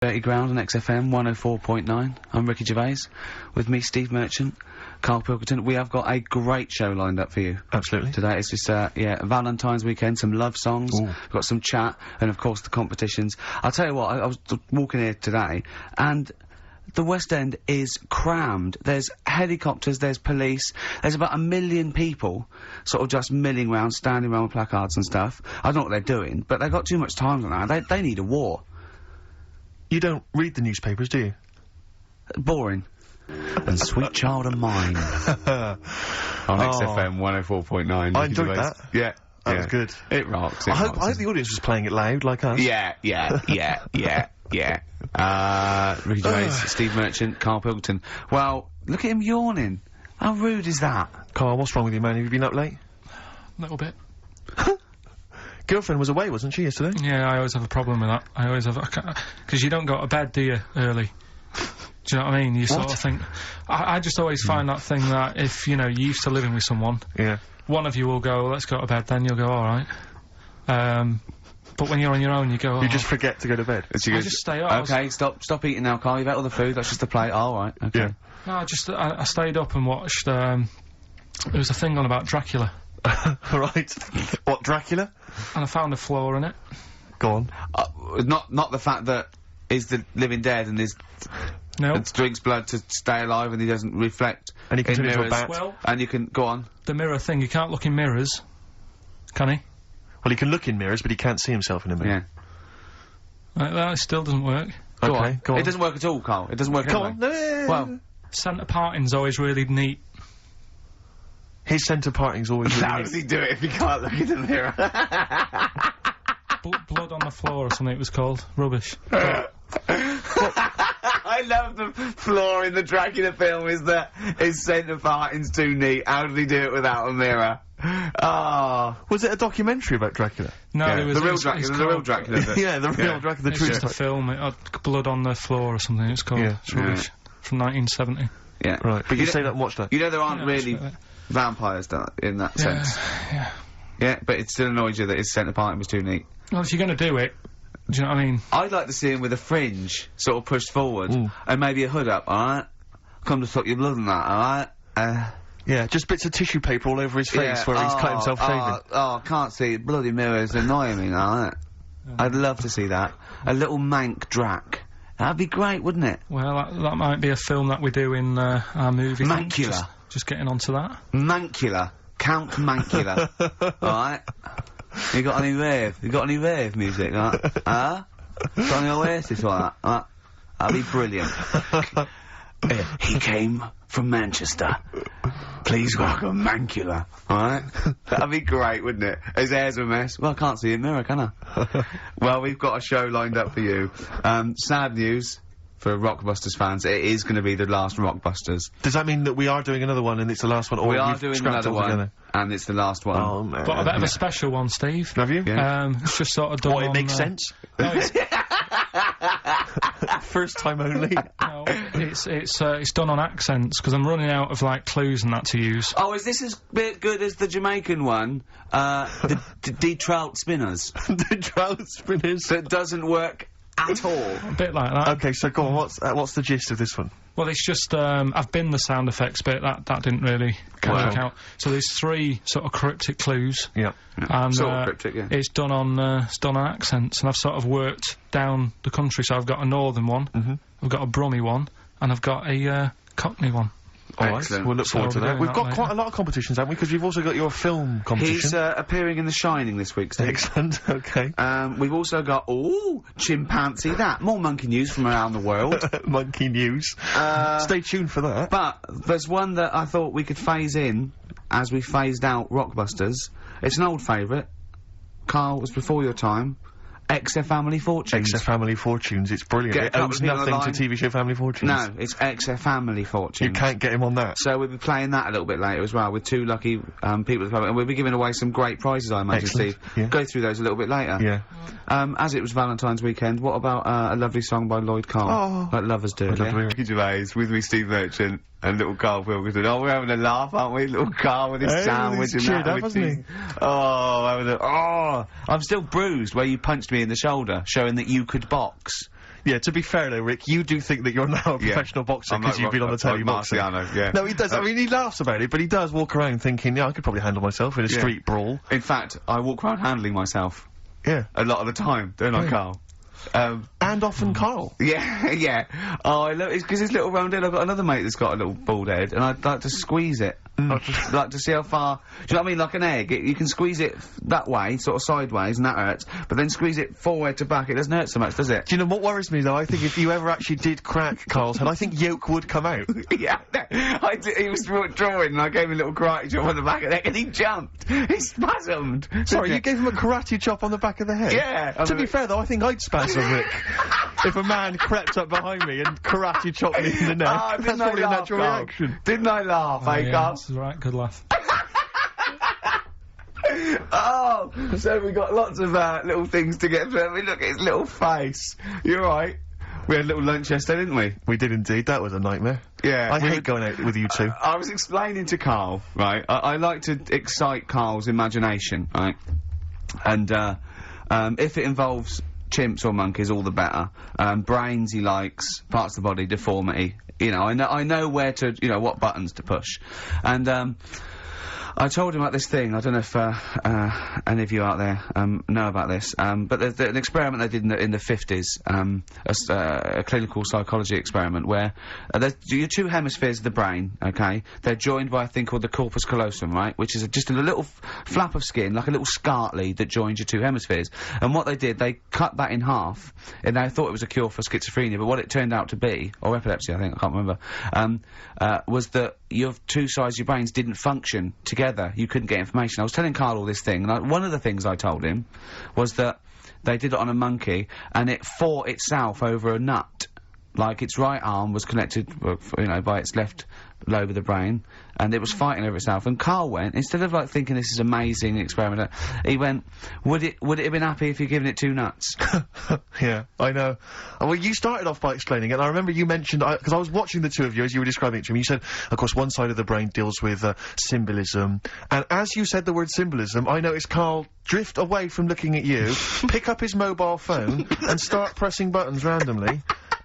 Dirty Ground on XFM 104.9. I'm Ricky Gervais. With me, Steve Merchant, Karl Pilkington. We have got a great show lined up for you. Absolutely. Today it's just, Valentine's weekend, some love songs, we've got some chat, and of course the competitions. I'll tell you what, I was walking here today, and the West End is crammed. There's helicopters, there's police, there's about 1 million people sort of just milling around, standing around with placards and stuff. I don't know what they're doing, but they've got too much time on that. They need a war. You don't read the newspapers, do you? Boring. And Sweet Child of Mine. On XFM 104.9. I enjoyed that. Yeah. That was good. It rocks. I hope the audience was playing it loud, like us. Yeah. Ricky Gervais, Steve Merchant, Karl Pilkington. Well, look at him yawning. How rude is that? Carl, what's wrong with you, man? Have you been up late? A little bit. Girlfriend was away, wasn't she, yesterday? Yeah, I always have a problem with that. I always have, because you don't go to bed, do you, early? Do you know what I mean? You sort of think, I just always find that thing that if, you know, you're used to living with someone, one of you will go, let's go to bed, then you'll go, alright. But when you're on your own, you go, You just forget to go to bed. I just stay up. Okay, stop eating now, Karl. You've ate all the food, that's just a plate. Oh, alright, okay. Yeah. No, I stayed up and watched, there was a thing on about Dracula. Right. What, Dracula? And I found a flaw in it. Go on. Not the fact that he's the living dead and drinks blood to stay alive and he doesn't reflect. And he can turn into a mirrors. bat. Well, And you can, go on. the mirror thing, you can't look in mirrors, can he? Well, he can look in mirrors, but he can't see himself in a mirror. Yeah. That still doesn't work. Go Okay, on. go on. It doesn't work at all, Karl. It doesn't work Go anyway. on. No. Well, Centre parting's always really neat. His centre parting's always really how does he do it if he can't look in the mirror? Blood on the floor or something it was called. Rubbish. I love the flaw in the Dracula film is that his centre parting's too neat. How did he do it without a mirror? Oh. Was it a documentary about Dracula? No, Yeah, it was the real it's Dracula, the called- real Dracula. Yeah, the real Dracula, the It's true just a film. It had blood on the floor or something. It's called. Yeah. It's rubbish. From 1970. Yeah. Right, but you know- stayed up and watched that. You know there aren't Yeah, really that's right. vampires in that sense. Yeah. Yeah, but it still annoys you that his centre parting was too neat. Well, if you're going to do it, do you know what I mean? I'd like to see him with a fringe sort of pushed forward and maybe a hood up, alright? Come to stop your blood and that, alright? Yeah, just bits of tissue paper all over his face where he's cut himself shaving. I can't see it. Bloody mirrors annoying me, alright? I'd love to see that. A little mank Drac. That'd be great, wouldn't it? Well, that might be a film that we do in our movie. Mancula. Just getting onto that. Mancula. Count Mancula. Alright? You got any rave? You got any rave music, huh? Got any Oasis like that? That'd be brilliant. He came from Manchester. Please welcome Mancula. Alright? That'd be great, wouldn't it? His hair's a mess. Well, I can't see a mirror, can I? Well, we've got a show lined up for you. Sad news for Rockbusters fans. It is going to be the last Rockbusters. Does that mean that we are doing another one and it's the last one, or We are you've doing scrapped another one, altogether? and it's the last one. Oh, man. But a bit of a special one, Steve. Have you? Yeah. It's just sort of done What, it on, makes sense? No, it's, First time only. no, it's done on accents, because I'm running out of, like, clues and that to use. Oh, is this as good as the Jamaican one? The D-Trout Spinners. The trout spinners. That doesn't work at all. A bit like that. Okay, so go on, what's the gist of this one? Well, it's just, I've been the sound effects bit, that didn't really work out. So there's 3 sort of cryptic clues. Yeah. And, Sort of cryptic, yeah. It's done on accents, and I've sort of worked down the country, so I've got a northern one, I've got a Brummie one, and I've got a Cockney one. Alright, Excellent. we'll look So forward to we'll be that. doing We've that got later. quite a lot of competitions, haven't we? Because you've also got your film competition. He's appearing in The Shining this week, Steve. Excellent, okay. We've also got, chimpanzee that. More monkey news from around the world. Monkey news. Stay tuned for that. But there's one that I thought we could phase in as we phased out Rockbusters. It's an old favourite. Karl, it was before your time. XF Family Fortunes. XF Family Fortunes, it's brilliant. Get a It couple owes of people nothing on the to TV show Family Fortunes. No, it's XF Family Fortunes. You can't get him on that. So we'll be playing that a little bit later as well with 2 lucky people at the club, and we'll be giving away some great prizes, I imagine, Excellent, Steve. yeah. Go through those a little bit later. Yeah. As it was Valentine's weekend, what about a lovely song by Lloyd Carl? Like lovers do, I'd love to hear it. Ricky Gervais, with me, Steve Merchant, and little Karl Pilkington. Oh, we're having a laugh, aren't we? Little Karl with his Hey, sandwich he's and cheered that. up, with hasn't he? his- I'm still bruised where you punched me in the shoulder, showing that you could box. Yeah, to be fair though, Rick, you do think that you're now a professional boxer because you've been on the telly boxing. Yeah. No, he does. I mean, he laughs about it, but he does walk around thinking, yeah, I could probably handle myself in a street brawl. In fact, I walk around handling myself. Yeah. A lot of the time, don't I, Carl? And often Carl. Yeah, yeah. Oh, I love it because his little round head. I've got another mate that's got a little bald head, and I'd like to squeeze it. I'd just like to see how far. Do you know what I mean? Like an egg, you can squeeze it that way, sort of sideways, and that hurts. But then squeeze it forward to back, it doesn't hurt so much, does it? Do you know what worries me though? I think if you ever actually did crack Carl's head, I think yolk would come out. Yeah, he was drawing, and I gave him a little karate chop on the back of the neck, and he jumped. He spasmed. Sorry, you gave him a karate chop on the back of the head? Yeah. To be fair though, I think I'd spasm, Rick. If a man crept up behind me and karate chopped me in the neck, that's probably a natural reaction. Didn't I laugh, yeah, Carl? That's right, good laugh. Oh, so we got lots of little things to get through. I mean, look at his little face. You're right. We had a little lunch yesterday, didn't we? We did indeed. That was a nightmare. Yeah. I hate going out with you two. I was explaining to Carl, right? I like to excite Carl's imagination, right? And if it involves chimps or monkeys, all the better. Brains he likes, parts of the body, deformity. You know, I know where to, you know, what buttons to push. And I told him about this thing. I don't know if any of you out there know about this, but there's an experiment they did in the 50s, a clinical psychology experiment where there's your two hemispheres of the brain, okay? They're joined by a thing called the corpus callosum, right? Which is just a little flap of skin, like a little scarlet lead that joins your two hemispheres. And what they did, they cut that in half, and they thought it was a cure for schizophrenia, but what it turned out to be, or epilepsy, I think, I can't remember, was that your two sides of your brains didn't function together. You couldn't get information. I was telling Carl all this thing, and one of the things I told him was that they did it on a monkey, and it fought itself over a nut. Like, its right arm was connected, you know, by its left lobe of the brain, and it was fighting over itself. And Carl went, instead of, like, thinking this is amazing experiment, he went, would it have been happy if you'd given it two nuts? Yeah, I know. Well, you started off by explaining it, and I remember you mentioned, because I was watching the two of you as you were describing it to me, you said, of course, one side of the brain deals with symbolism, and as you said the word symbolism, I noticed Carl drift away from looking at you, pick up his mobile phone, and start pressing buttons randomly.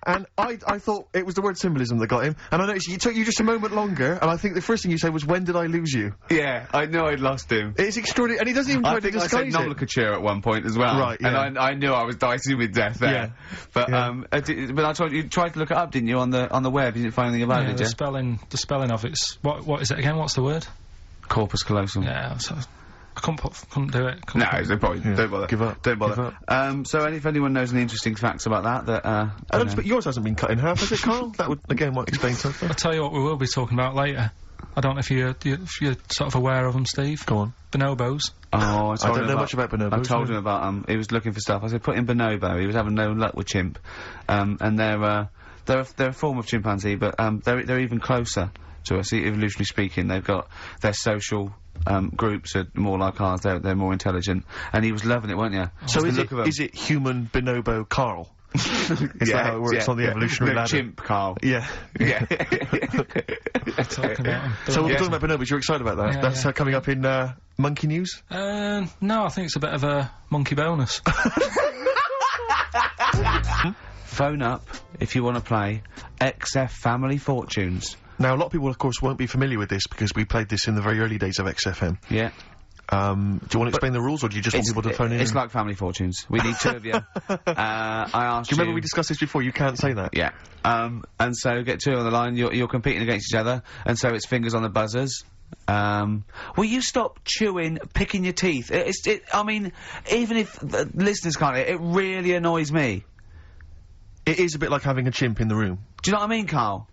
And I thought it was the word symbolism that got him, and I noticed it took you just a moment longer, and I think the first thing you said was, when did I lose you? Yeah, I know I'd lost him. It's extraordinary, and he doesn't even try to disguise it. I think I said nomenclature at one point as well. Right, yeah. And I knew I was dicing with death there. Yeah. But, but I told you, tried to look it up, didn't you, on the web? You didn't find anything about it, did you? The spelling of it's, what is it again? What's the word? Corpus callosum. Yeah, so I couldn't do it. No, no point. Yeah. Don't bother. Give up. Don't bother. So if anyone knows any interesting facts about that, but yours hasn't been cut in half, has it, Carl? That would, again, might explain something. I'll tell you what we will be talking about later. I don't know if you're sort of aware of them, Steve. Go on. Bonobos. Oh, I don't know much about bonobos. I told him about, he was looking for stuff. I said, put in bonobo. He was having no luck with chimp. And they're a form of chimpanzee, but, they're even closer to us, evolutionarily speaking. They've got their social groups are more like ours. They're more intelligent, and he was loving it, weren't you? So is it human bonobo Carl? Is that how it works on the evolutionary ladder? Chimp Carl. Yeah. Yeah. So we're talking about bonobos. You're excited about that? Yeah, That's coming up in monkey news. No, I think it's a bit of a monkey bonus. Phone up if you want to play XF Family Fortunes. Now, a lot of people, of course, won't be familiar with this because we played this in the very early days of XFM. Yeah. Do you want to explain the rules, or do you just want people to phone in? It's like Family Fortunes. We need two of you. I asked you... Do you remember we discussed this before? You can't say that. Yeah. And so get two on the line. You're competing against each other, and so it's fingers on the buzzers. Will you stop chewing, picking your teeth? I mean, even if the listeners can't, it really annoys me. It is a bit like having a chimp in the room. Do you know what I mean, Carl?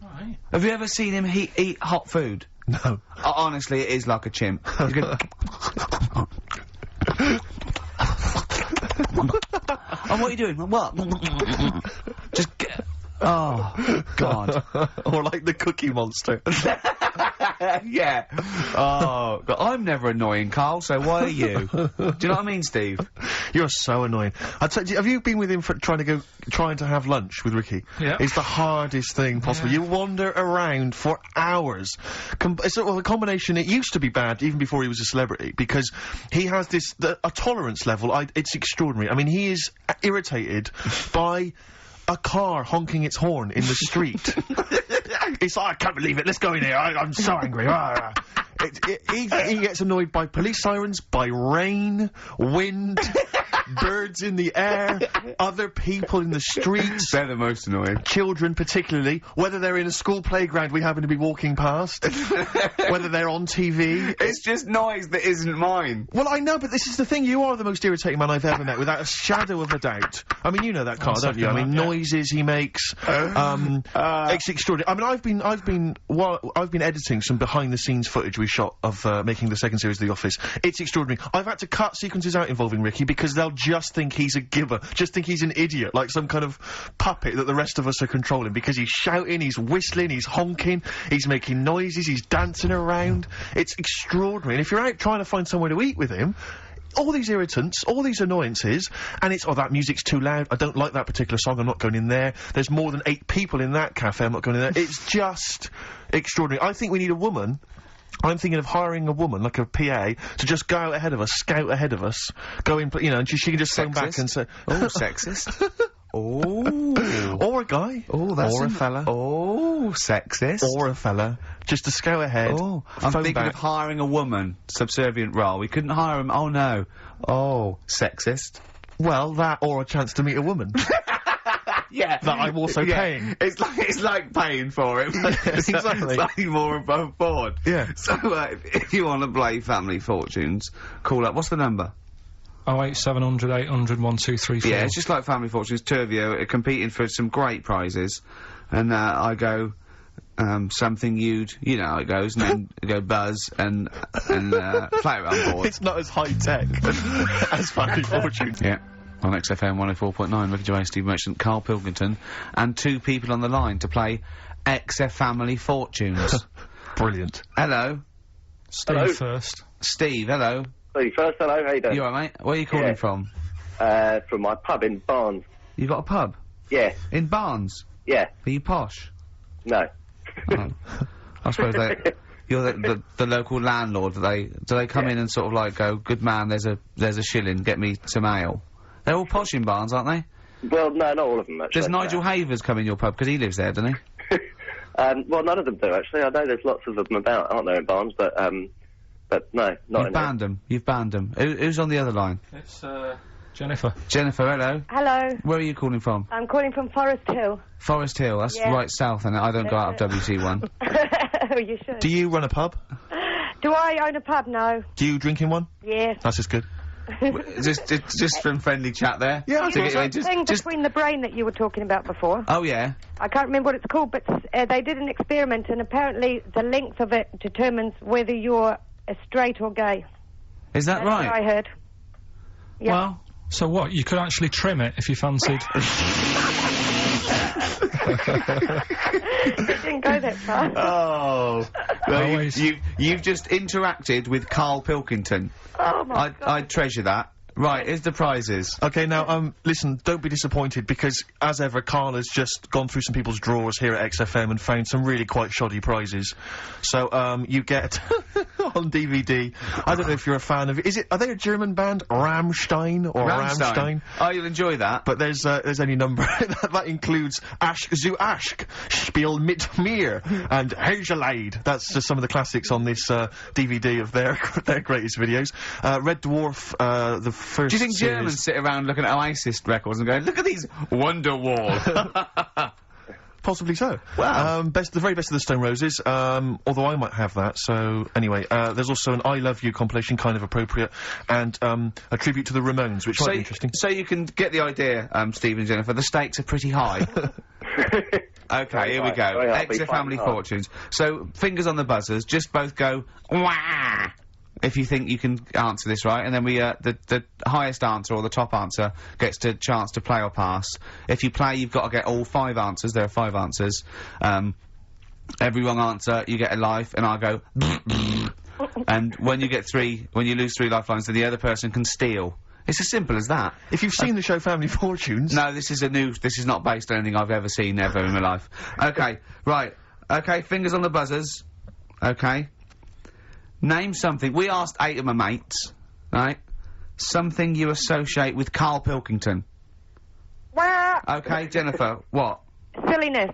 Right. Have you ever seen him eat hot food? No. Honestly, it is like a chimp. He's gonna... Oh, what are you doing? What? Just get... Oh, God. Or like the Cookie Monster. Yeah. Oh, God. I'm never annoying, Carl, so why are you? Do you know what I mean, Steve? You're so annoying. Have you been with him for trying to have lunch with Ricky? Yeah. It's the hardest thing possible. Yeah. You wander around for hours. The combination, it used to be bad even before he was a celebrity, because he has a tolerance level, it's extraordinary. I mean, he is irritated by a car honking its horn in the street. It's like, I can't believe it, let's go in here, I'm so angry. He gets annoyed by police sirens, by rain, wind, birds in the air, other people in the streets. They're the most annoying. Children particularly, whether they're in a school playground we happen to be walking past, whether they're on TV. It's just noise that isn't mine. Well, I know, but this is the thing, you are the most irritating man I've ever met, without a shadow of a doubt. I mean, you know that, Karl, don't you? I mean, noises he makes, it's extraordinary. I mean, I've been editing some behind-the-scenes footage we shot of, making the second series of The Office. It's extraordinary. I've had to cut sequences out involving Ricky because they'll just think he's a gibber, just think he's an idiot, like some kind of puppet that the rest of us are controlling, because he's shouting, he's whistling, he's honking, he's making noises, he's dancing around. It's extraordinary. And if you're out trying to find somewhere to eat with him, all these irritants, all these annoyances, and it's, oh, that music's too loud, I don't like that particular song, I'm not going in there, there's more than 8 people in that cafe, I'm not going in there. It's just extraordinary. I think we need a woman. I'm thinking of hiring a woman, like a PA, to just go out ahead of us, scout ahead of us, go in, you know, and she can just phone back and say, oh, sexist. Oh. Or a guy. Oh, that's or a fella. Oh, sexist. Or a fella. Just to scout ahead. Oh, I'm thinking of hiring a woman, subservient role. We couldn't hire him. Oh, no. Oh, sexist. Well, that or a chance to meet a woman. Yeah. That I'm also paying. It's like paying for it. Exactly. Slightly more above board. Yeah. So, if you want to play Family Fortunes, call up. What's the number? 08700 800 1234. Yeah, it's just like Family Fortunes. 2 of you are competing for some great prizes. And, I go, something you know how it goes, and then I go Buzz and play around board. It's not as high-tech as Family Fortunes. Yeah. On XFM 104.9, Ricky Gervais, Steve Merchant, Karl Pilkington, and 2 people on the line to play XF Family Fortunes. Brilliant. Hello. Steve hello. first. Steve, hello. Steve first, hello, how you doing? You alright, mate? Where are you calling from? From my pub in Barnes. You got a pub? Yeah. In Barnes? Yeah. Are you posh? No. Oh. I suppose you're the local landlord. Do they come in and sort of like go, good man, there's a shilling, get me some ale? They're all posh in Barnes, aren't they? Well, no, not all of them, actually. Does Nigel Havers come in your pub? Because he lives there, doesn't he? Well, none of them do, actually. I know there's lots of them about, aren't there, in Barnes, but no, not You've in banned them. You've banned them. Who's on the other line? It's, Jennifer. Jennifer, hello. Hello. Where are you calling from? I'm calling from Forest Hill. Forest Hill, that's Yeah. right south, and I don't go out of WC1. Oh, you should. Do you run a pub? Do I own a pub? No. Do you drink in one? Yes. That's just good. just from friendly chat there. Yeah, You know that thing between the brain that you were talking about before? Oh, yeah. I can't remember what it's called, but they did an experiment, and apparently the length of it determines whether you're straight or gay. Is that That's right? what I heard. Yeah. Well, so what? You could actually trim it if you fancied. It didn't go that far. Oh. Well, Always. you've just interacted with Karl Pilkington. Oh, my God. I treasure that. Right, here's the prizes. Okay, now, listen, don't be disappointed, because, as ever, Karl has just gone through some people's drawers here at XFM and found some really quite shoddy prizes. So, you get, on DVD, I don't know if you're a fan of, are they a German band? Rammstein? Or Rammstein? Oh, you'll enjoy that. But there's any number, that includes Asch zu Asch, Spiel mit mir, and Hegelade. That's just some of the classics on this, DVD of their greatest videos. Red Dwarf, the first Do you think series. Germans sit around looking at Oasis records and going, look at these Wonderwall? Possibly so. Wow. The very best of the Stone Roses, although I might have that, so anyway, there's also an I Love You compilation, kind of appropriate, and, a tribute to the Ramones, which might be interesting. So you can get the idea, Steve and Jennifer, the stakes are pretty high. Okay, here we go. XF Family Fortunes. So, fingers on the buzzers, just both go, wah! If you think you can answer this right, and then we, the highest answer or the top answer gets a chance to play or pass. If you play, you've got to get all 5 answers. There are 5 answers. Every wrong answer, you get a life, and I go, and when you lose 3 lifelines, then the other person can steal. It's as simple as that. If you've seen the show Family Fortunes... No, this is not based on anything I've ever seen ever in my life. Okay, right. Okay, fingers on the buzzers. Okay. Name something. We asked 8 of my mates, right? Something you associate with Karl Pilkington. Wah! Okay, Jennifer, what? Silliness.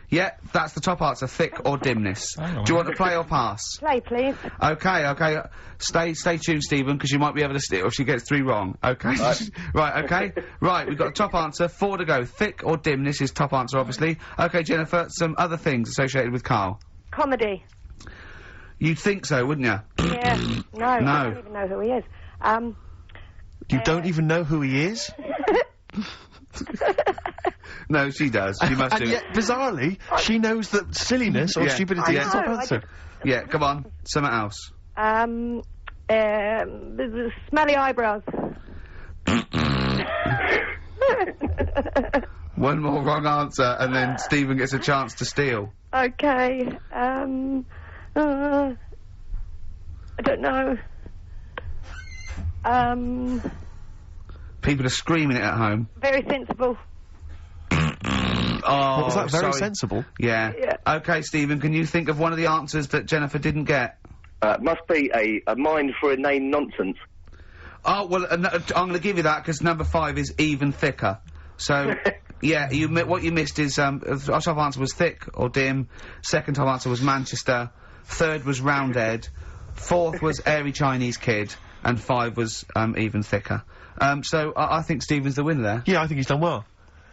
Yeah, that's the top answer, thick or dimness. Hang on. Do you want to play or pass? Play, please. Okay. Stay tuned, Stephen, because you might be able to steal if she gets 3 wrong. Okay? Right, okay. Right, we've got a top answer, 4 to go. Thick or dimness is top answer, obviously. Okay, Jennifer, some other things associated with Karl. Comedy. You'd think so, wouldn't you? Yeah. No. I No. don't even know who he is. You don't even know who he is? No, she does. She must do. And yet, bizarrely, she knows that silliness or Yeah. stupidity is I top know, I answer. Yeah, come on. Something else. The smelly eyebrows. One more wrong answer, and then Stephen gets a chance to steal. Okay. I don't know. People are screaming it at home. Very sensible. Oh, What was that? Very sorry. sensible. Yeah. Yeah. Okay, Stephen, can you think of one of the answers that Jennifer didn't get? Must be a mind for inane nonsense. Oh, well, I'm going to give you that, because number 5 is even thicker. So, yeah, what you missed is, our top answer was thick or dim, second top answer was Manchester, third was Roundhead, fourth was airy Chinese kid, and 5 was, even thicker. So, I think Stephen's the winner there. Yeah, I think he's done well.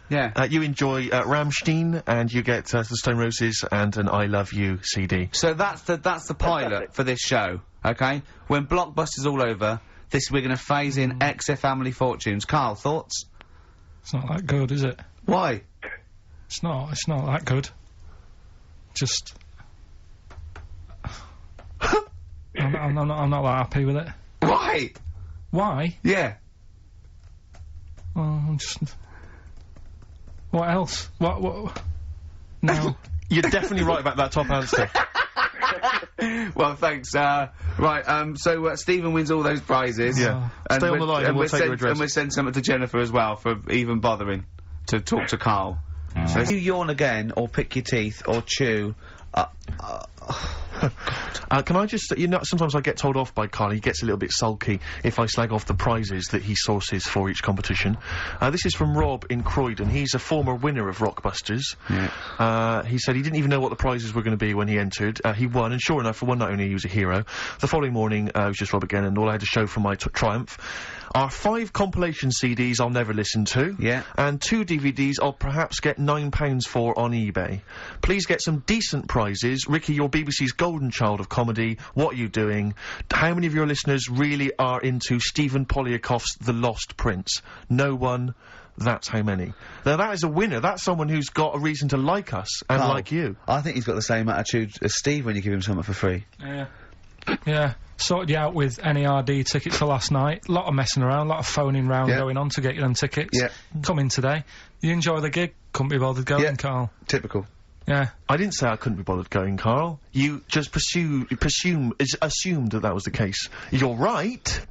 Yeah. You enjoy Rammstein, and you get the Stone Roses and an I Love You CD. So that's the pilot for this show, okay? When Blockbuster's all over, we're gonna phase in XF Family Fortunes. Karl, thoughts? It's not that good, is it? Why? It's not that good. Just... I'm not that happy with it. Why? Why? Yeah. Well, I'm just... What else? What? No. You're definitely right about that top answer. Well, thanks. Right, so Stephen wins all those prizes. Yeah. Stay on the line and we'll take your address. And we'll send something to Jennifer as well for even bothering to talk to Karl. So if you yawn again, or pick your teeth, or chew, Can I just, sometimes I get told off by Karl. He gets a little bit sulky if I slag off the prizes that he sources for each competition. This is from Rob in Croydon. He's a former winner of Rockbusters. Yeah. He said he didn't even know what the prizes were going to be when he entered. He won, and sure enough, for one night only, he was a hero. The following morning, it was just Rob again, and all I had to show for my triumph are 5 compilation CDs I'll never listen to. Yeah. And 2 DVDs I'll perhaps get £9 for on eBay. Please get some decent prizes. Ricky, you're BBC's golden child of comedy. What are you doing? How many of your listeners really are into Stephen Polyakoff's The Lost Prince? No one. That's how many. Now that is a winner. That's someone who's got a reason to like us and Karl, like you. I think he's got the same attitude as Steve when you give him something for free. Yeah. Yeah. Sorted you out with NERD tickets for last night. A lot of messing around, a lot of phoning round going on to get you them tickets. Yeah. Come in today. You enjoy the gig. Couldn't be bothered going, Karl. Typical. Yeah. I didn't say I couldn't be bothered going, Karl. You just assumed that was the case. You're right,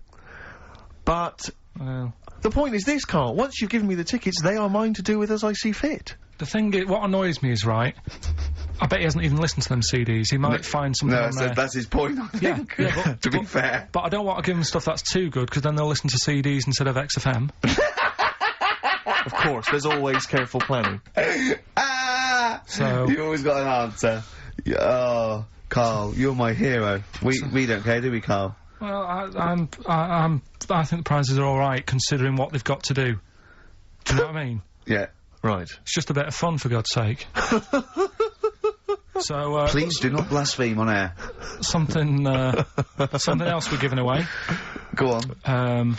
but Well, the point is this, Karl. Once you've given me the tickets, they are mine to do with as I see fit. the thing is, what annoys me is, right, I bet he hasn't even listened to them CDs. He might find something on there. That's his point, I think. Yeah, to be fair. But I don't want to give them stuff that's too good, because then they'll listen to CDs instead of XFM. Of course, there's always careful planning. So... You always got an answer. Oh, Karl, you're my hero. We don't care, do we, Karl? Well, I think the prizes are alright, considering what they've got to do. Do you know what I mean? Yeah. Right. It's just a bit of fun, for God's sake. So, Please do not blaspheme on air. something else we're giving away. Go on.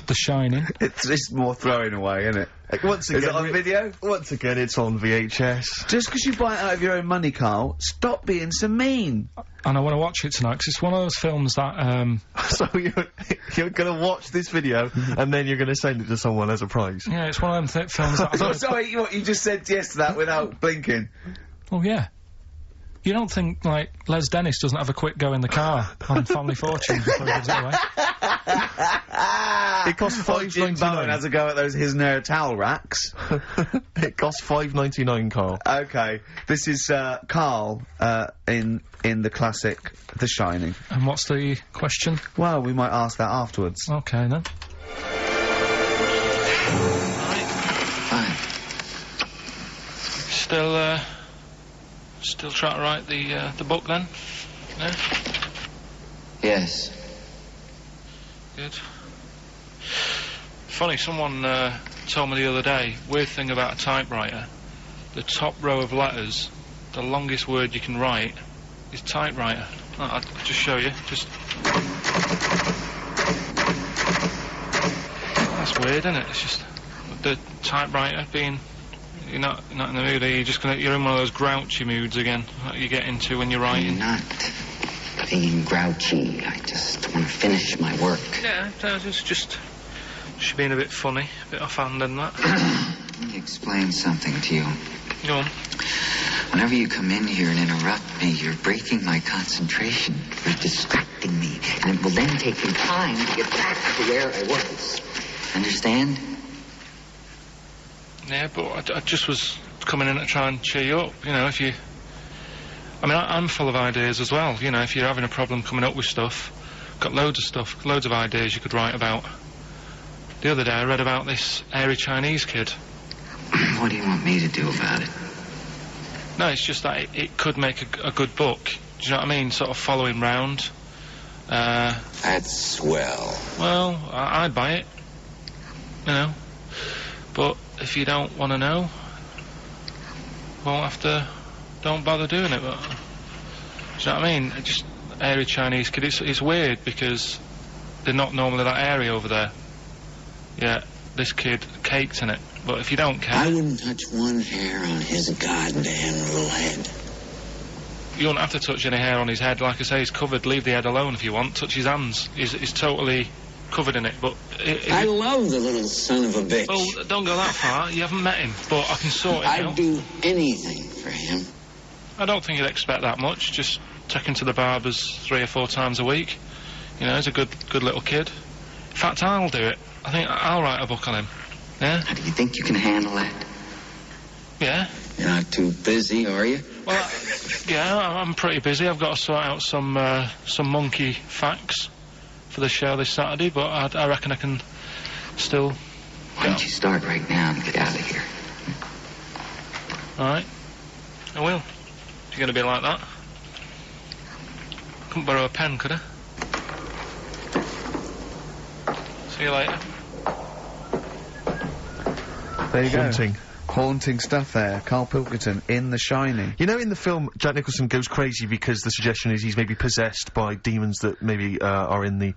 The Shining. It's more throwing away, isn't it? Once again, Is it on video? Once again, it's on VHS. Just because you buy it out of your own money, Karl, stop being so mean. And I want to watch it tonight, because it's one of those films that, So you're gonna watch this video, and then you're gonna send it to someone as a prize. yeah, it's one of them films that... Oh, sorry, what, you just said yes to that without blinking. Oh, yeah. You don't think, like, Les Dennis doesn't have a quick go in the car on Family Fortune before he gives it away? It costs Jim Bowen has $5.99. a go at those his and her towel racks. It costs $5.99, Karl. Okay, this is Karl in the classic The Shining. And what's the question? Well, we might ask that afterwards. Okay, then. Fine. Still trying to write the book then? No? Yes. Good. Funny, someone told me the other day, weird thing about a typewriter, the top row of letters, the longest word you can write is typewriter. I'll just show you, That's weird, isn't it? It's just the typewriter being... You're not in the mood, are you? You're in one of those grouchy moods again, that you get into when you're writing. I'm not being grouchy. I just want to finish my work. Yeah, just being a bit funny, a bit offhand and that. Let me explain something to you. Go on. Whenever you come in here and interrupt me, you're breaking my concentration. You're distracting me. And it will then take me time to get back to where I was. Understand? Yeah, but I just was coming in to try and cheer you up, you know, if you... I mean, I'm full of ideas as well, you know, if you're having a problem coming up with stuff, got loads of stuff, loads of ideas you could write about. The other day I read about this airy Chinese kid. What do you want me to do about it? No, it's just that it could make a good book, do you know what I mean, sort of following round. That's swell. Well, I'd buy it, you know, but if you don't want to know, don't bother doing it, but... Do you know what I mean? Just airy Chinese kid, it's weird because they're not normally that airy over there. Yeah, this kid caked in it, but if you don't care... I wouldn't touch one hair on his goddamn little head. You don't have to touch any hair on his head, like I say, he's covered, leave the head alone if you want, touch his hands, he's totally covered in it, but... I love the little son of a bitch. Well, don't go that far, you haven't met him, but I can sort it out. I'd do anything for him. I don't think you'd expect that much, just take him to the barbers 3 or 4 times a week. You know, he's a good little kid. In fact, I'll do it. I think I'll write a book on him. Yeah? How do you think you can handle that? Yeah? You're not too busy, are you? Well, yeah, I'm pretty busy. I've got to sort out some monkey facts for the show this Saturday, but I reckon I can still... Why don't you start right now and get out of here? Alright. I will. If you're going to be like that. Couldn't borrow a pen, could I? See you later. There you Haunting. go. Haunting stuff there. Karl Pilkington in The Shining. You know, in the film, Jack Nicholson goes crazy because the suggestion is he's maybe possessed by demons that maybe are in the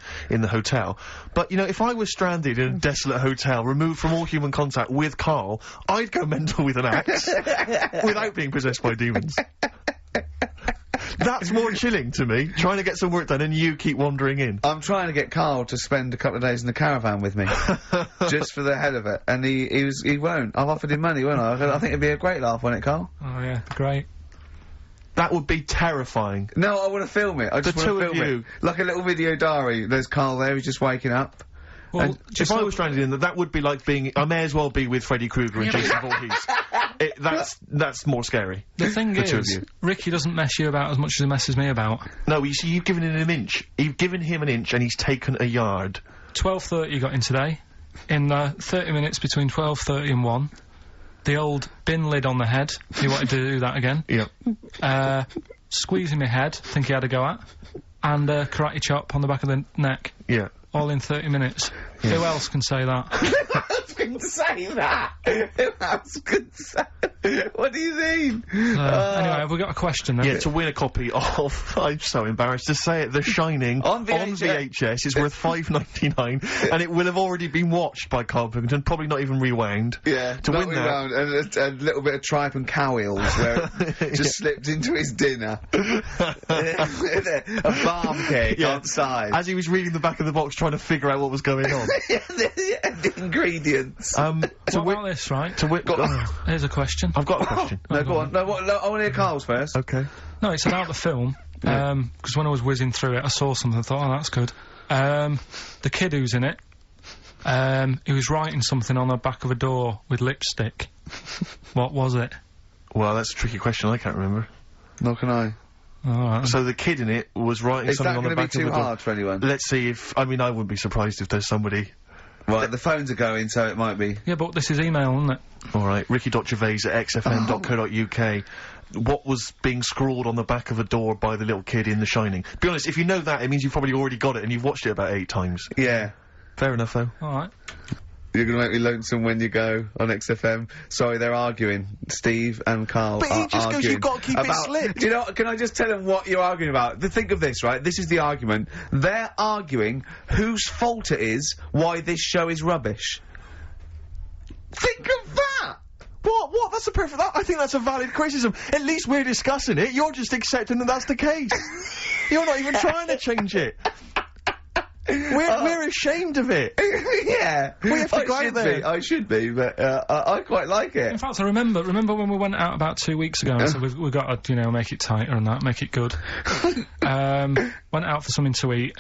hotel. But you know, if I was stranded in a desolate hotel, removed from all human contact with Karl, I'd go mental with an axe without being possessed by demons. That's more chilling to me, trying to get some work done and you keep wandering in. I'm trying to get Karl to spend a couple of days in the caravan with me. Just for the hell of it. And he won't. I've offered him money, won't I? I think it'd be a great laugh, wouldn't it, Karl? Oh, yeah. Great. That would be terrifying. No, I want to film it. I just want to film it. Like a little video diary. There's Karl there, he's just waking up. Well, if I was stranded in that would be like being... I may as well be with Freddy Krueger and Jason Voorhees. That's more scary. The thing is, Ricky doesn't mess you about as much as he messes me about. No, you see, you've given him an inch. You've given him an inch and he's taken a yard. 12:30 you got in today. In 30 minutes between 12:30 and 1. The old bin lid on the head. He wanted to do that again. Yep. Squeezing my head, think he had a go at. And karate chop on the back of the neck. Yeah. All in 30 minutes. Yeah. Who else can say that? Who else can say that? Who else can say... What do you mean? Anyway, have we got a question then? Yeah, to win a copy of... I'm so embarrassed to say it. The Shining on VHS is worth $5.99 and it will have already been watched by Karl Pilkington, probably not even rewound. Yeah, to win that. And a little bit of tripe and cow eels where it just slipped into his dinner. A barm cake outside. As he was reading the back of the box trying to figure out what was going on. The ingredients. What about this, right? Here's a question. I've got a question. No, go on. No, I want to hear Karl's first. Okay. No, it's about the film. Because when I was whizzing through it, I saw something and thought, oh, that's good. The kid who's in it, he was writing something on the back of a door with lipstick. What was it? Well, that's a tricky question. I can't remember. Nor can I. Alright. So the kid in it was writing something on the back of the door. Is that going to be too hard for anyone? Let's see if... I mean, I wouldn't be surprised if there's somebody... Right, the phones are going, so it might be. Yeah, but this is email, isn't it? Alright, Ricky.Gervais at xfm.co.uk. What was being scrawled on the back of a door by the little kid in The Shining? To be honest, if you know that, it means you've probably already got it and you've watched it about 8 times. Yeah. Fair enough, though. Alright. You're gonna make me lonesome when you go on XFM. Sorry, they're arguing. Steve and Karl But he just goes, you've got to keep it slick. Do you know, can I just tell them what you're arguing about? Think of this, right? This is the argument. They're arguing whose fault it is why this show is rubbish. Think of that! What? That's a perfect... I think that's a valid criticism. At least we're discussing it. You're just accepting that that's the case. You're not even trying to change it. We're ashamed of it. Yeah. We have to go out there. I should be, but I quite like it. In fact, I remember when we went out about 2 weeks ago and said we've got to, you know, make it tighter and that, make it good. Went out for something to eat.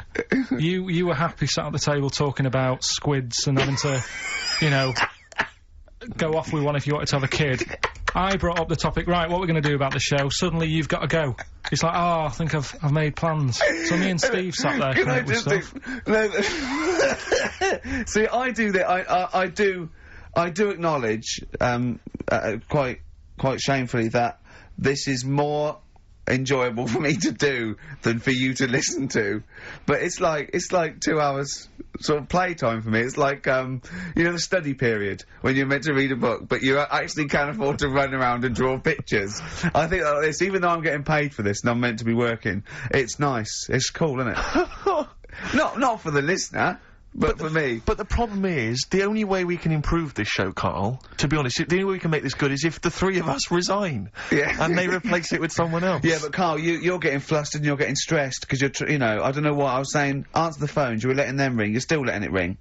You were happy sat at the table talking about squids and having to, you know, go off with one if you wanted to have a kid. I brought up the topic, right, what we're going to do about the show. Suddenly you've got to go. It's like, oh, I think I've made plans. So me and Steve sat there coming up with stuff. See, I do that. I do acknowledge, quite shamefully, that this is more enjoyable for me to do than for you to listen to. But it's like 2 hours sort of playtime for me. It's like, you know, the study period when you're meant to read a book, but you actually can't afford to run around and draw pictures. I think like this, even though I'm getting paid for this and I'm meant to be working, it's nice. It's cool, isn't it? Not for the listener. But for me. But the problem is, the only way we can improve this show, Karl, to be honest, the only way we can make this good is if the 3 of us resign. Yeah. And they replace it with someone else. Yeah, but Karl, you're getting flustered and you're getting stressed because you're, you know, I don't know what I was saying, answer the phones, you were letting them ring, you're still letting it ring.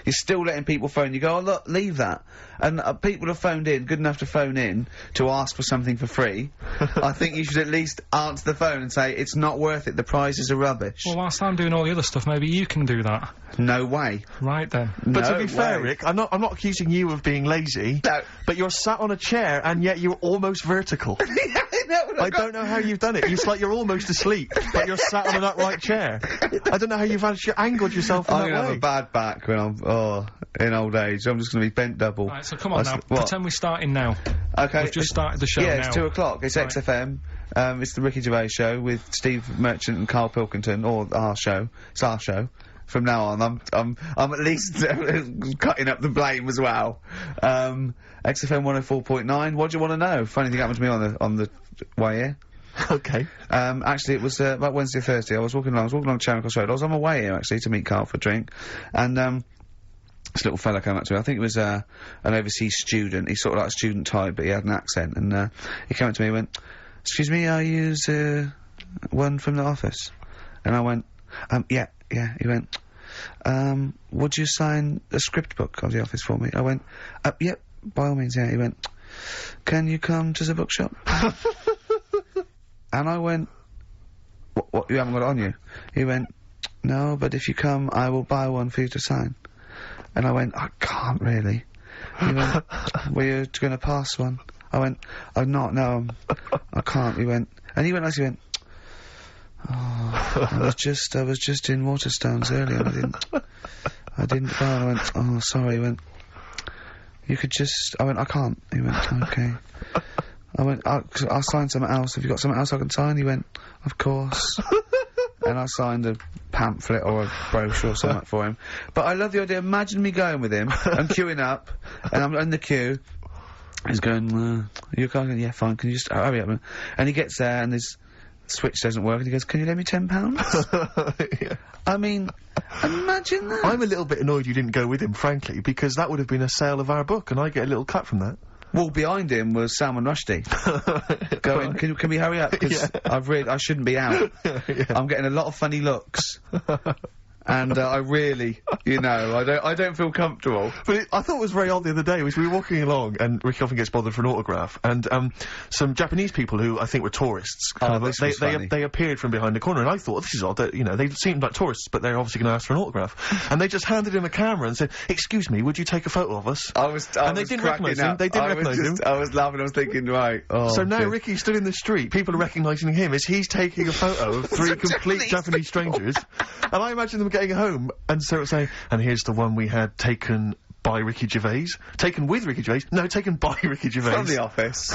You're still letting people phone. You go, oh, look, leave that. And people have phoned in, good enough to phone in, to ask for something for free. I think you should at least answer the phone and say, it's not worth it, the prizes are rubbish. Well, whilst I'm doing all the other stuff, maybe you can do that. No way. Right then. But to be fair, Rick, I'm not accusing you of being lazy. No. But you're sat on a chair, and yet you're almost vertical. I don't know how you've done it. It's like you're almost asleep, but you're sat on an upright chair. I don't know how you've angled yourself in that way. I'm gonna have a bad back when I'm, in old age. I'm just gonna be bent double. Right, so come on now. Pretend we're starting now. Okay. We've just started the show now. Yeah, it's 2 o'clock. It's right. XFM. It's the Ricky Gervais show with Steve Merchant and Karl Pilkington, or our show. It's our show. From now on, I'm at least cutting up the blame as well. XFM 104.9. What do you want to know? Funny thing happened to me on the way here. Okay. Actually, it was about Wednesday or Thursday. I was walking along Charing Cross Road. I was on my way here actually to meet Karl for a drink, and this little fella came up to me. I think it was an overseas student. He's sort of like a student type, but he had an accent, and he came up to me and went, "Excuse me, are you one from the office?" And I went, yeah. He went, would you sign a script book of the office for me? I went, yep, by all means, yeah. He went, can you come to the bookshop? And I went, what, you haven't got it on you? He went, no, but if you come, I will buy one for you to sign. And I went, I can't really. He went, were you going to pass one? I went, I'm not, no, I can't. He went, oh, I was just in Waterstones earlier and I didn't buy. I went, oh, sorry. He went, you could just, I went, I can't. He went, okay. I went, I'll sign something else. Have you got something else I can sign? He went, of course. And I signed a pamphlet or a brochure or something for him. But I love the idea, imagine me going with him, and queuing up, and I'm in the queue. He's going, you're going, yeah, fine, can you just hurry up? And he gets there, and his switch doesn't work, and he goes, can you lend me £10? Yeah. I mean, imagine that. I'm a little bit annoyed you didn't go with him, frankly, because that would have been a sale of our book, and I get a little cut from that. Well, behind him was Salman Rushdie. Going, can we hurry up? Because I shouldn't be out. Yeah. I'm getting a lot of funny looks. And, I really, you know, I don't feel comfortable. But I thought it was very odd the other day, was we were walking along, and Ricky often gets bothered for an autograph, and, some Japanese people who I think were tourists, they appeared from behind the corner, and I thought, this is odd, that, you know, they seemed like tourists, but they're obviously gonna ask for an autograph. And they just handed him a camera and said, excuse me, would you take a photo of us? And they didn't recognise him, I was laughing, I was thinking, right, so now Ricky stood in the street, people are recognising him as he's taking a photo of 3 complete Japanese strangers, and I imagine them getting home and Sarah saying, and here's the one we had taken by Ricky Gervais. Taken with Ricky Gervais? No, taken by Ricky Gervais. From The Office.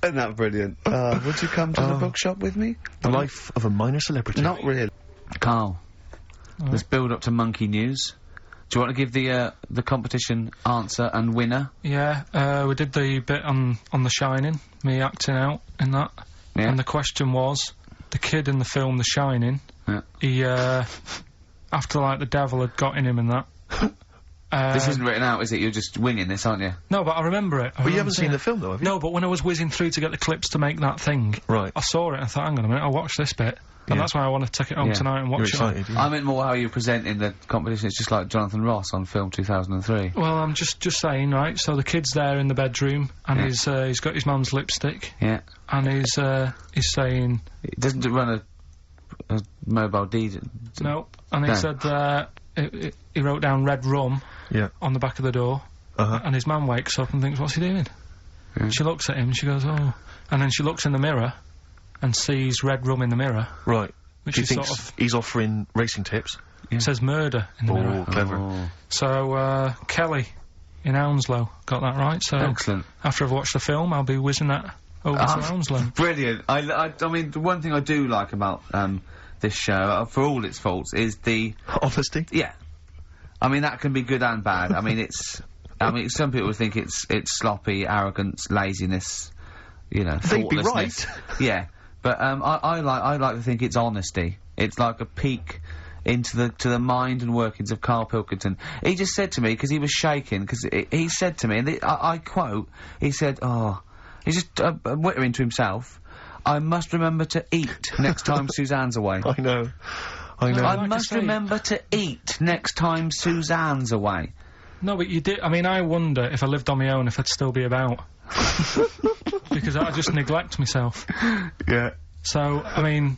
Isn't that brilliant? Would you come to the bookshop with me? The life of a minor celebrity. Not really. Carl, let's build up to monkey news. Do you want to give the competition answer and winner? Yeah, we did the bit on The Shining, me acting out in that. Yeah. And the question was, the kid in the film The Shining, he, after, like, the devil had got in him and that... this isn't written out, is it? You're just winging this, aren't you? No, but I remember it. But you haven't seen the film, though, have you? No, but when I was whizzing through to get the clips to make that thing, I saw it and I thought, hang on a minute, I'll watch this bit. And that's why I want to take it home tonight and watch You're excited, it. I meant more how you're presenting the competition. It's just like Jonathan Ross on Film 2003. Well, I'm just saying, right, so the kid's there in the bedroom, and he's got his mum's lipstick. Yeah. And he's saying... It doesn't run a mobile DJ. No. And he said, he wrote down red rum on the back of the door. And his mum wakes up and thinks, what's he doing? She looks at him and she goes, oh. And then she looks in the mirror and sees red rum in the mirror. Right. Which he is thinks sort of... he's offering racing tips. It says murder in the mirror. Oh, clever. So, Kelly in Hounslow got that right, so... Excellent. After I've watched the film, I'll be whizzing that over to Hounslow. Brilliant. I mean, the one thing I do like about, this show, for all its faults, is the... Honesty? Yeah. I mean, that can be good and bad. I mean, it's... I mean, some people think it's sloppy, arrogance, laziness, you know, They'd be thoughtlessness. right. Yeah. But, I like to think it's honesty. It's like a peek into the mind and workings of Karl Pilkington. He just said to me, because he was shaking, because he said to me, and I quote, he said, he's just whittering to himself, I must remember to eat next time Suzanne's away. I know. I must remember to eat next time Suzanne's away. No, but you did. I mean, I wonder if I lived on my own if I'd still be about. Because I just neglect myself. Yeah. So, I mean,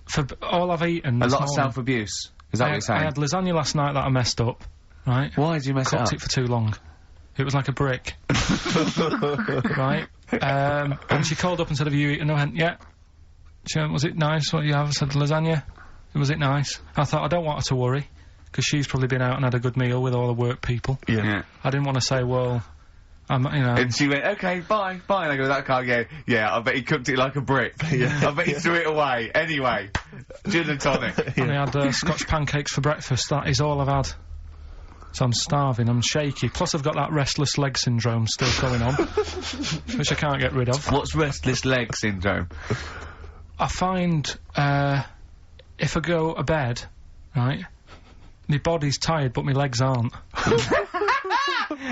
for all I've eaten A this lot of morning, self-abuse. Is that what you're saying? I had lasagna last night that I messed up, right? Why did you mess it up? Cooked it for too long. It was like a brick. Right? And she called up and said, have you eaten? I went, yeah. She went, was it nice what you have? I said, lasagna. Was it nice? I thought, I don't want her to worry, because she's probably been out and had a good meal with all the work people. Yeah. I didn't want to say, well, you know... And she went, okay, bye. And I go, that can't go, yeah, I bet he cooked it like a brick. I bet he threw it away. Anyway, gin and tonic. And I had Scotch pancakes for breakfast. That is all I've had. So I'm starving, I'm shaky. Plus I've got that restless leg syndrome still going on, which I can't get rid of. What's restless leg syndrome? I find, if I go to bed, right, my body's tired but my legs aren't.